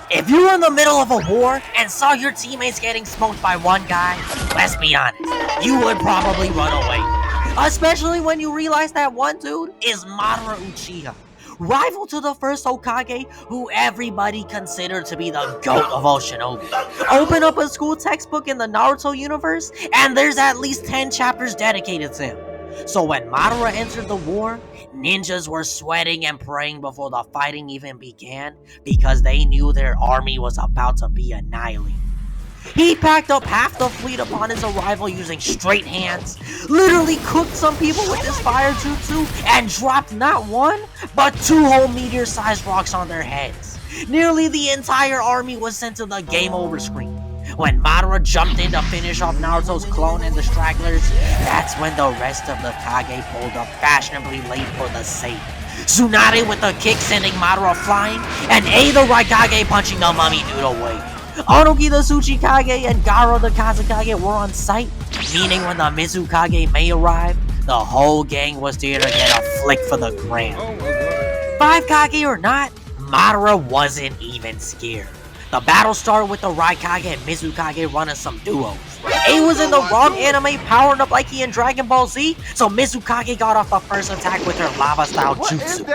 If you were in the middle of a war and saw your teammates getting smoked by one guy, let's be honest, you would probably run away. Especially when you realize that one dude is Madara Uchiha, rival to the first Hokage, who everybody considered to be the GOAT of all shinobi. Open up a school textbook in the Naruto universe, and there's at least 10 chapters dedicated to him. So when Madara entered the war, ninjas were sweating and praying before the fighting even began because they knew their army was about to be annihilated. He packed up half the fleet upon his arrival using straight hands, literally cooked some people with his fire jutsu, and dropped not one, but 2 whole meteor-sized rocks on their heads. Nearly the entire army was sent to the game over screen. When Madara jumped in to finish off Naruto's clone and the stragglers, that's when the rest of the Kage pulled up fashionably late for the save. Tsunade with a kick sending Madara flying, and A the Raikage punching the mummy dude away. Onoki the Tsuchikage and Garo the Kazekage were on site, meaning when the Mizukage may arrive, the whole gang was there to get a flick for the gram. Five Kage or not, Madara wasn't even scared. The battle started with the Raikage and Mizukage running some duos. A was in the wrong anime powering up like he in Dragon Ball Z, so Mizukage got off the first attack with her lava-style jutsu.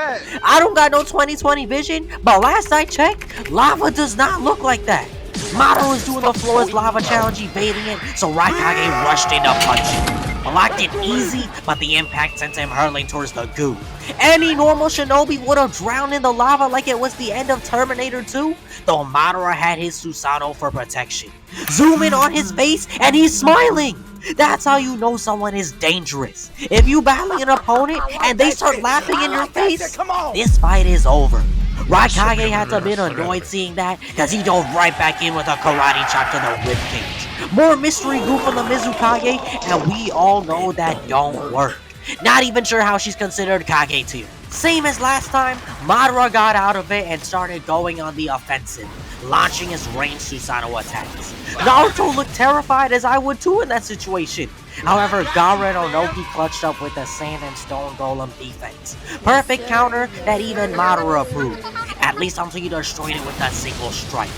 I don't got no 20/20 vision, but last I checked, lava does not look like that. Madara was doing the floor's lava challenge, evading it, so Raikage rushed in to punch him. Blocked it easy, but the impact sent him hurtling towards the goo. Any normal shinobi would have drowned in the lava like it was the end of Terminator 2, though Madara had his Susanoo for protection. Zoom in on his face, and he's smiling! That's how you know someone is dangerous. If you battle an opponent and they start laughing in your face, this fight is over. Raikage had to have been annoyed seeing that, cause he dove right back in with a karate chop to the ribcage. More mystery goo from the Mizukage, and we all know that don't work. Not even sure how she's considered Kage tier. Same as last time, Madara got out of it and started going on the offensive, launching his ranged Susanoo attacks. Naruto looked terrified, as I would too in that situation. However, Gaara and Onoki clutched up with the sand and stone golem defense. Perfect counter that even Madara approved, at least until you destroyed it with a single strike.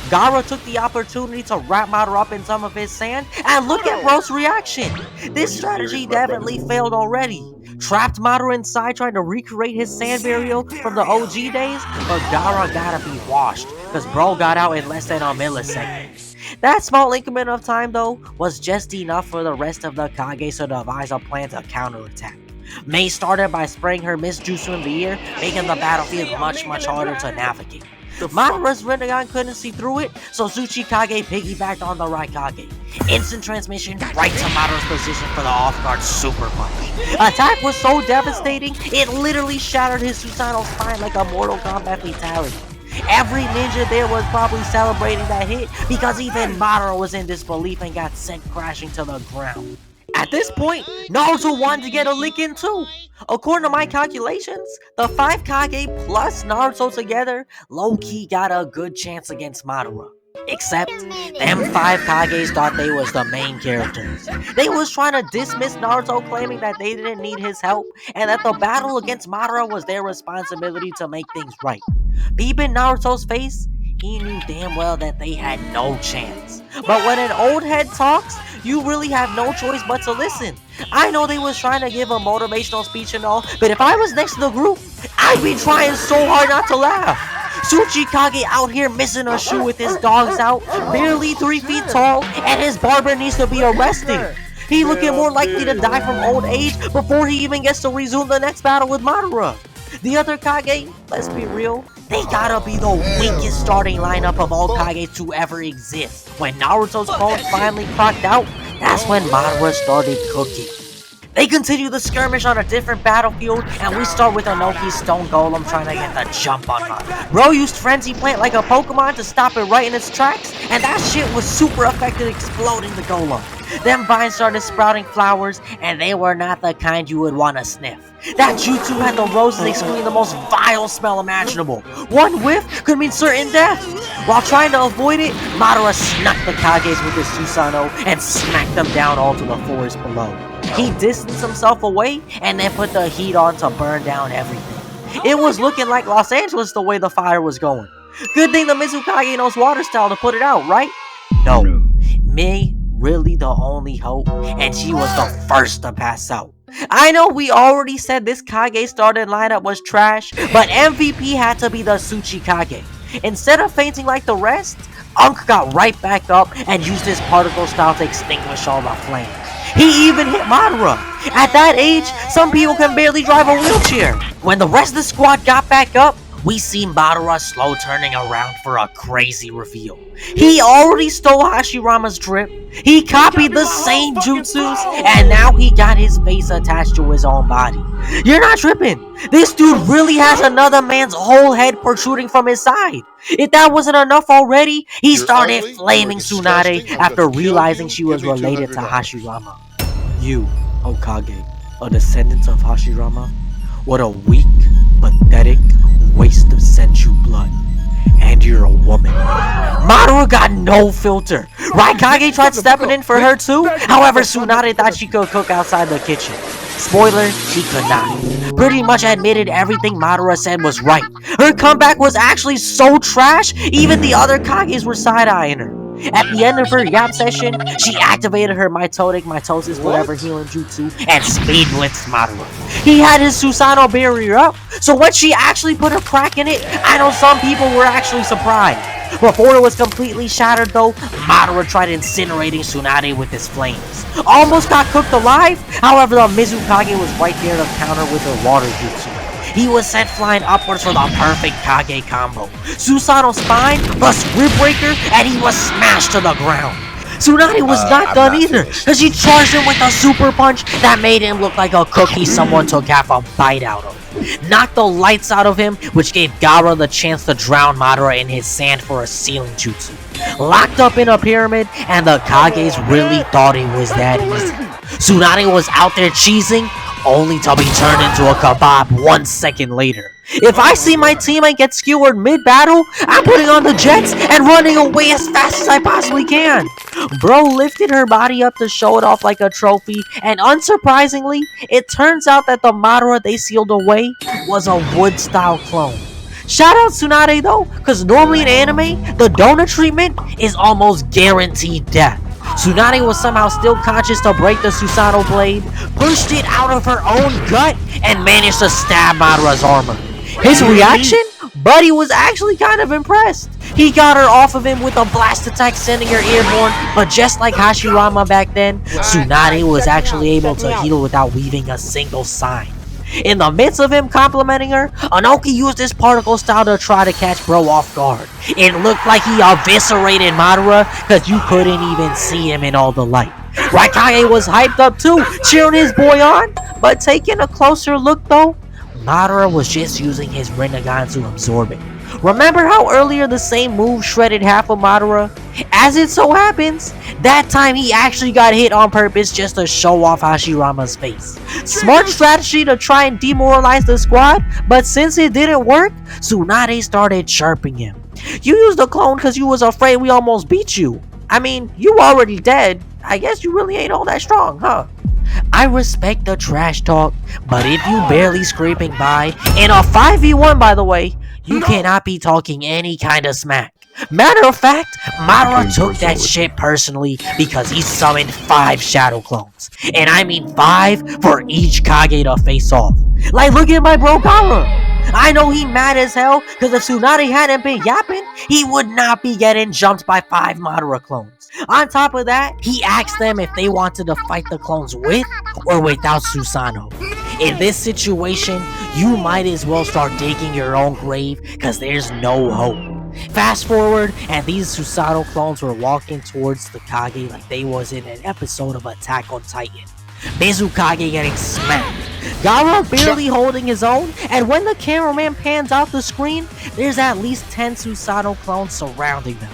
Gaara took the opportunity to wrap Madara up in some of his sand, and look at Bro's reaction! This strategy definitely failed already. Trapped Madara inside trying to recreate his sand burial from the OG days, but Gaara gotta be washed, cause Bro got out in less than a millisecond. That small increment of time though, was just enough for the rest of the Kage to devise a plan to counterattack. Mei started by spraying her Mist Jutsu in the air, making the battlefield much harder to navigate. Madara's Rinnegan couldn't see through it, so Tsuchikage piggybacked on the Raikage. Instant transmission right to Madara's position for the off-guard super punch. Attack was so devastating, it literally shattered his Susanoo spine like a Mortal Kombat fatality. Every ninja there was probably celebrating that hit because even Madara was in disbelief and got sent crashing to the ground. At this point, Naruto wanted to get a lick in too. According to my calculations, the Five Kage plus Naruto together low-key got a good chance against Madara. Except, them Five Kages thought they was the main characters. They was trying to dismiss Naruto, claiming that they didn't need his help, and that the battle against Madara was their responsibility to make things right. Peeping Naruto's face, he knew damn well that they had no chance. But when an old head talks, you really have no choice but to listen. I know they was trying to give a motivational speech and all, but if I was next to the group, I'd be trying so hard not to laugh. Tsuchikage out here missing a shoe with his dogs out, barely 3 feet tall, and his barber needs to be arrested. He looking more likely to die from old age before he even gets to resume the next battle with Madara. The other Kage, let's be real, they gotta be the weakest starting lineup of all Kages to ever exist. When Naruto's clone finally clocked out, that's when Madara started cooking. They continue the skirmish on a different battlefield, and we start with Onoki's Stone Golem trying to get the jump on Madara. Bro used Frenzy Plant like a Pokemon to stop it right in its tracks, and that shit was super effective exploding the Golem. Them vines started sprouting flowers, and they were not the kind you would want to sniff. That jutsu had the roses exuding the most vile smell imaginable. One whiff could mean certain death. While trying to avoid it, Madara snuck the Kages with his Susanoo and smacked them down all to the forest below. He distanced himself away and then put the heat on to burn down everything. It was looking like Los Angeles the way the fire was going. Good thing the Mizukage knows water style to put it out, right? No. Mei really the only hope, and she was the first to pass out. I know we already said this Kage started lineup was trash, but MVP had to be the Tsuchikage. Instead of fainting like the rest, Unk got right back up and used his particle style to extinguish all the flames. He even hit Madara. At that age, some people can barely drive a wheelchair. When the rest of the squad got back up, we see Madara slow turning around for a crazy reveal. He already stole Hashirama's drip, he copied the same jutsus, and now he got his face attached to his own body. You're not tripping. This dude really has another man's whole head protruding from his side. If that wasn't enough already, he started flaming Tsunade after realizing she was related to Hashirama. You, Hokage, a descendant of Hashirama? What a weak, pathetic waste of senju blood. And you're a woman. Madara got no filter. Raikage tried stepping in for her too. However, Tsunade thought she could cook outside the kitchen. Spoiler, she could not. Pretty much admitted everything Madara said was right. Her comeback was actually so trash, even the other Kages were side-eyeing her. At the end of her yap session, she activated her mitosis forever healing jutsu and speed blitzed Madara. He had his Susanoo barrier up, so when she actually put a crack in it, I know some people were actually surprised. Before it was completely shattered though, Madara tried incinerating Tsunade with his flames. Almost got cooked alive, however the Mizukage was right there to counter with her water jutsu. He was sent flying upwards for the perfect Kage combo. Susanoo spine plus rib breaker, and he was smashed to the ground. Tsunade was not done either, because she charged him with a super punch that made him look like a cookie someone took half a bite out of. Knocked the lights out of him, which gave Gaara the chance to drown Madara in his sand for a sealing jutsu. Locked up in a pyramid, and the Kages really thought it was that easy. Tsunade was out there cheesing, only to be turned into a kebab 1 second later. If I see my teammate get skewered mid-battle, I'm putting on the jets and running away as fast as I possibly can. Bro lifted her body up to show it off like a trophy, and unsurprisingly, it turns out that the Madara they sealed away was a wood-style clone. Shout out Tsunade though, cause normally in anime, the donut treatment is almost guaranteed death. Tsunade was somehow still conscious to break the Susanoo blade, pushed it out of her own gut, and managed to stab Madara's armor. His reaction? Buddy was actually kind of impressed. He got her off of him with a blast attack, sending her airborne, but just like Hashirama back then, Tsunade was actually able to heal without leaving a single sign. In the midst of him complimenting her, Anoki used his particle style to try to catch bro off guard. It looked like he eviscerated Madara, cause you couldn't even see him in all the light. Raikage was hyped up too, cheering his boy on, but taking a closer look though, Madara was just using his Rinnegan to absorb it. Remember how earlier the same move shredded half of Madara? As it so happens, that time he actually got hit on purpose just to show off Hashirama's face. Smart strategy to try and demoralize the squad, but since it didn't work, Tsunade started chirping him. You used the clone cause you was afraid we almost beat you. I mean, you already dead. I guess you really ain't all that strong, huh? I respect the trash talk, but if you barely scraping by, in a 5v1 by the way, you cannot be talking any kind of smack. Matter of fact, Madara took that shit personally because he summoned 5 shadow clones. And I mean 5 for each Kage to face off. Like look at my bro Gaara. I know he mad as hell because if Tsunade hadn't been yapping, he would not be getting jumped by 5 Madara clones. On top of that, he asked them if they wanted to fight the clones with or without Susanoo. In this situation, you might as well start digging your own grave because there's no hope. Fast forward, and these Susanoo clones were walking towards the Kage like they was in an episode of Attack on Titan. Mizukage getting smacked, Gaara barely holding his own, and when the cameraman pans out the screen, there's at least 10 Susanoo clones surrounding them.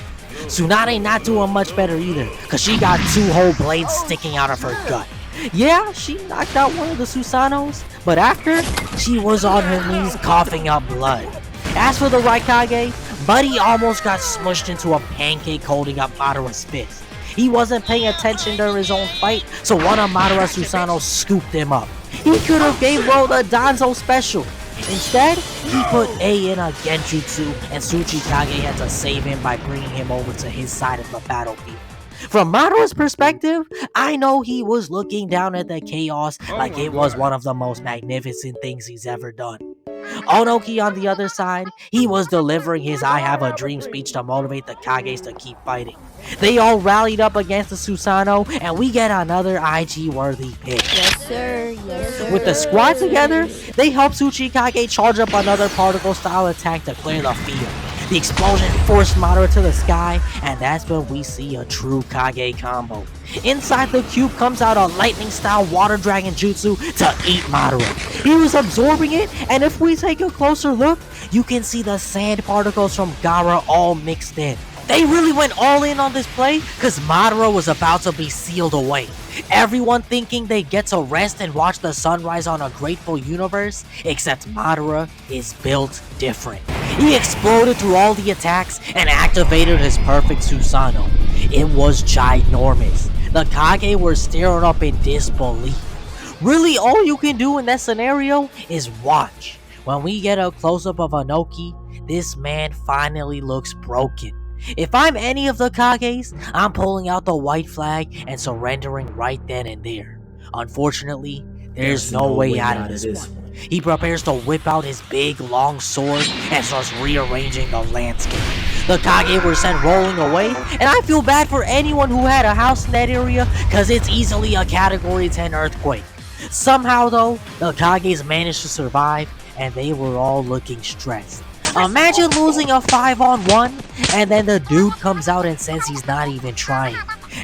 Tsunade not doing much better either, cause she got 2 whole blades sticking out of her gut. Yeah, she knocked out one of the Susanoos, but after, she was on her knees coughing up blood. As for the Raikage, Buddy almost got smushed into a pancake holding up Madara's fist. He wasn't paying attention during his own fight, so one of Madara's Susanoo scooped him up. He could have gave bro the Danzo special. Instead, he put A in a genjutsu and Tsuchikage had to save him by bringing him over to his side of the battlefield. From Madara's perspective, I know he was looking down at the chaos like it was one of the most magnificent things he's ever done. Onoki, on the other side, he was delivering his I have a dream speech to motivate the Kages to keep fighting. They all rallied up against the Susanoo, and we get another IG-worthy pick. Yes, sir. Yes, sir. With the squad together, they help Tsuchikage charge up another particle-style attack to clear the field. The explosion forced Madara to the sky, and that's when we see a true Kage combo. Inside the cube comes out a lightning-style water dragon jutsu to eat Madara. He was absorbing it, and if we take a closer look, you can see the sand particles from Gaara all mixed in. They really went all in on this play because Madara was about to be sealed away. Everyone thinking they get to rest and watch the sunrise on a grateful universe, except Madara is built different. He exploded through all the attacks and activated his perfect Susanoo. It was ginormous. The Kage were staring up in disbelief. Really, all you can do in that scenario is watch. When we get a close-up of Onoki, this man finally looks broken. If I'm any of the Kages, I'm pulling out the white flag and surrendering right then and there. Unfortunately, there's no way out of this one. He prepares to whip out his big, long sword and starts rearranging the landscape. The Kage were sent rolling away, and I feel bad for anyone who had a house in that area because it's easily a Category 10 earthquake. Somehow though, the Kages managed to survive, and they were all looking stressed. Imagine losing a 5-on-1 and then the dude comes out and says he's not even trying.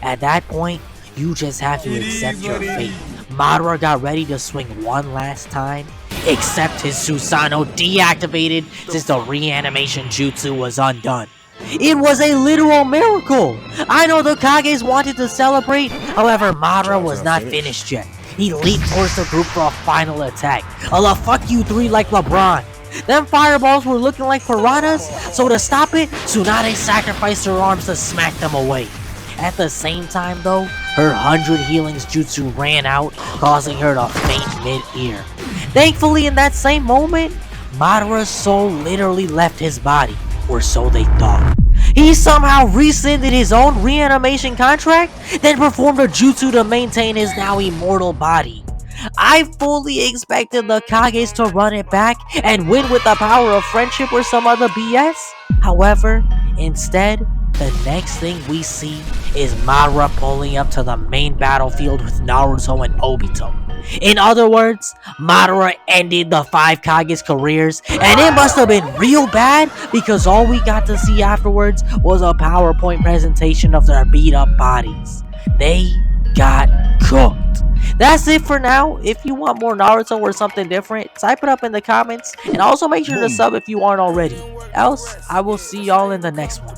At that point, you just have to accept your fate. Madara got ready to swing one last time, except his Susanoo deactivated since the reanimation jutsu was undone. It was a literal miracle! I know the Kages wanted to celebrate, however Madara was not finished yet. He leaped towards the group for a final attack. A la fuck you 3 like LeBron. Them fireballs were looking like piranhas, so to stop it, Tsunade sacrificed her arms to smack them away. At the same time though, her 100 healings jutsu ran out, causing her to faint mid-air. Thankfully in that same moment, Madara's soul literally left his body, or so they thought. He somehow rescinded his own reanimation contract, then performed a jutsu to maintain his now immortal body. I fully expected the Kages to run it back and win with the power of friendship or some other BS. However, instead, the next thing we see is Madara pulling up to the main battlefield with Naruto and Obito. In other words, Madara ended the Five Kages' careers, and it must have been real bad because all we got to see afterwards was a PowerPoint presentation of their beat up bodies. They got cooked. That's it for now. If you want more Naruto or something different, type it up in the comments, and also make sure to sub if you aren't already. Else, I will see y'all in the next one.